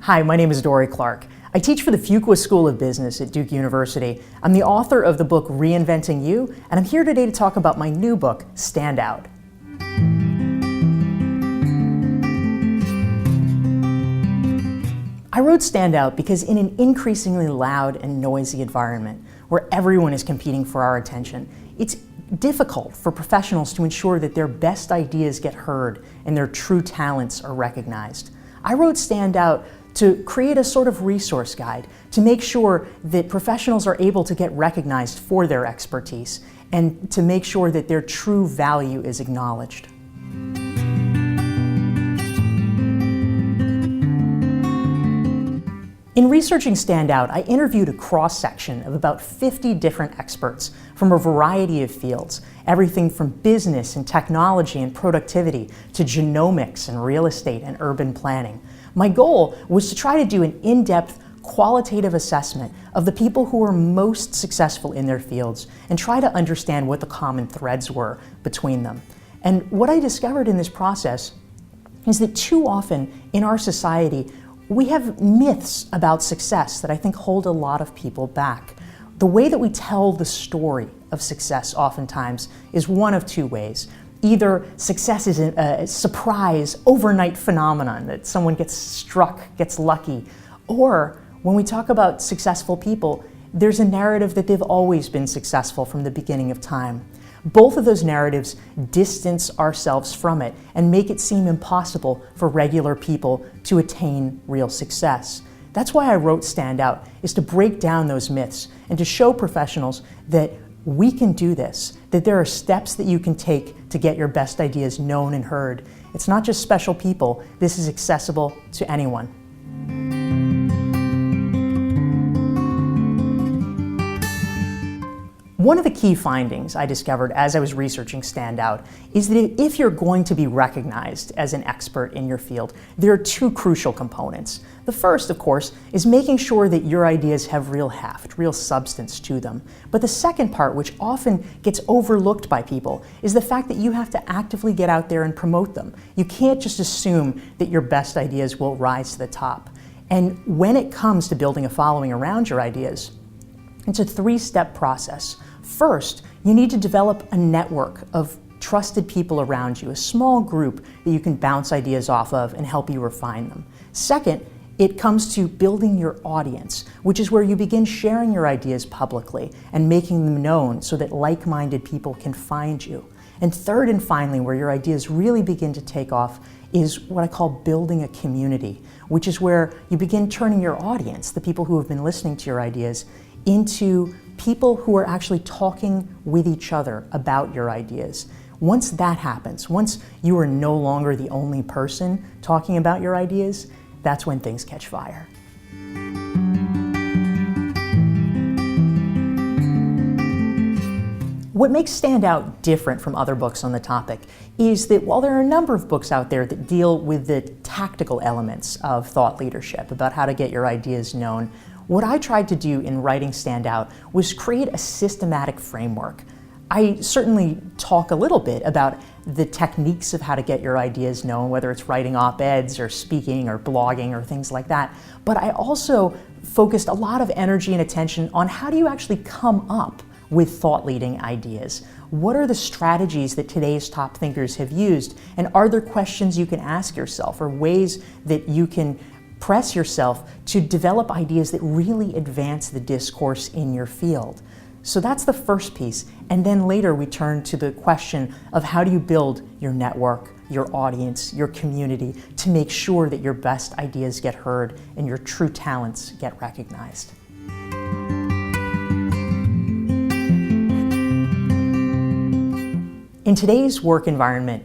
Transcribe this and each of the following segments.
Hi, my name is Dorie Clark. I teach for the Fuqua School of Business at Duke University. I'm the author of the book Reinventing You, and I'm here today to talk about my new book, Stand Out. I wrote Stand Out because in an increasingly loud and noisy environment where everyone is competing for our attention, it's difficult for professionals to ensure that their best ideas get heard and their true talents are recognized. I wrote Stand Out to create a sort of resource guide to make sure that professionals are able to get recognized for their expertise and to make sure that their true value is acknowledged. In researching Stand Out, I interviewed a cross-section of about 50 different experts from a variety of fields, everything from business and technology and productivity to genomics and real estate and urban planning. My goal was to try to do an in-depth qualitative assessment of the people who were most successful in their fields and try to understand what the common threads were between them. And what I discovered in this process is that too often in our society, we have myths about success that I think hold a lot of people back. The way that we tell the story of success oftentimes is one of two ways. Either success is a surprise, overnight phenomenon that someone gets struck, gets lucky, or when we talk about successful people, there's a narrative that they've always been successful from the beginning of time. Both of those narratives distance ourselves from it and make it seem impossible for regular people to attain real success. That's why I wrote Stand Out, is to break down those myths and to show professionals that we can do this, that there are steps that you can take to get your best ideas known and heard. It's not just special people, this is accessible to anyone. One of the key findings I discovered as I was researching Stand Out is that if you're going to be recognized as an expert in your field, there are two crucial components. The first, of course, is making sure that your ideas have real heft, real substance to them. But the second part, which often gets overlooked by people, is the fact that you have to actively get out there and promote them. You can't just assume that your best ideas will rise to the top. And when it comes to building a following around your ideas, it's a three-step process. First, you need to develop a network of trusted people around you, a small group that you can bounce ideas off of and help you refine them. Second, it comes to building your audience, which is where you begin sharing your ideas publicly and making them known so that like-minded people can find you. And third and finally, where your ideas really begin to take off, is what I call building a community, which is where you begin turning your audience, the people who have been listening to your ideas, into people who are actually talking with each other about your ideas. Once that happens, once you are no longer the only person talking about your ideas, that's when things catch fire. What makes Stand Out different from other books on the topic is that while there are a number of books out there that deal with the tactical elements of thought leadership, about how to get your ideas known, what I tried to do in writing Stand Out was create a systematic framework. I certainly talk a little bit about the techniques of how to get your ideas known, whether it's writing op-eds or speaking or blogging or things like that. But I also focused a lot of energy and attention on how do you actually come up with thought-leading ideas. What are the strategies that today's top thinkers have used? And are there questions you can ask yourself or ways that you can press yourself to develop ideas that really advance the discourse in your field? So that's the first piece. And then later we turn to the question of how do you build your network, your audience, your community to make sure that your best ideas get heard and your true talents get recognized. In today's work environment,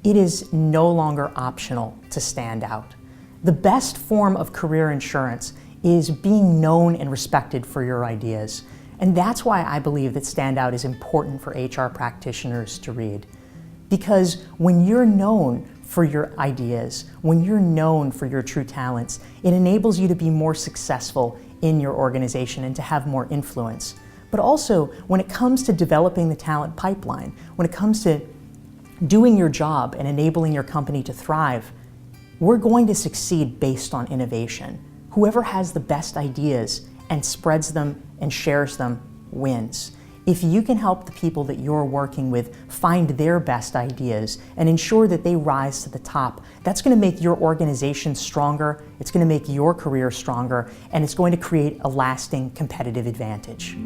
it is no longer optional to stand out. The best form of career insurance is being known and respected for your ideas. And that's why I believe that Stand Out is important for HR practitioners to read. Because when you're known for your ideas, when you're known for your true talents, it enables you to be more successful in your organization and to have more influence. But also, when it comes to developing the talent pipeline, when it comes to doing your job and enabling your company to thrive, We're going to succeed based on innovation. Whoever has the best ideas and spreads them and shares them wins. If you can help the people that you're working with find their best ideas and ensure that they rise to the top, that's going to make your organization stronger, it's going to make your career stronger, and it's going to create a lasting competitive advantage.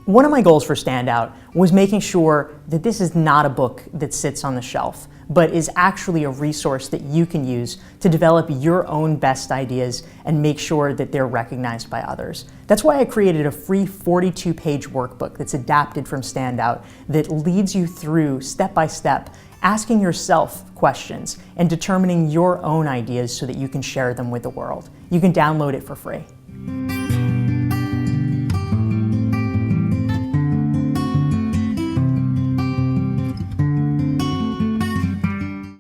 One of my goals for Standout was making sure that this is not a book that sits on the shelf, but is actually a resource that you can use to develop your own best ideas and make sure that they're recognized by others. That's why I created a free 42-page workbook that's adapted from Standout that leads you through, step by step, asking yourself questions and determining your own ideas so that you can share them with the world. You can download it for free.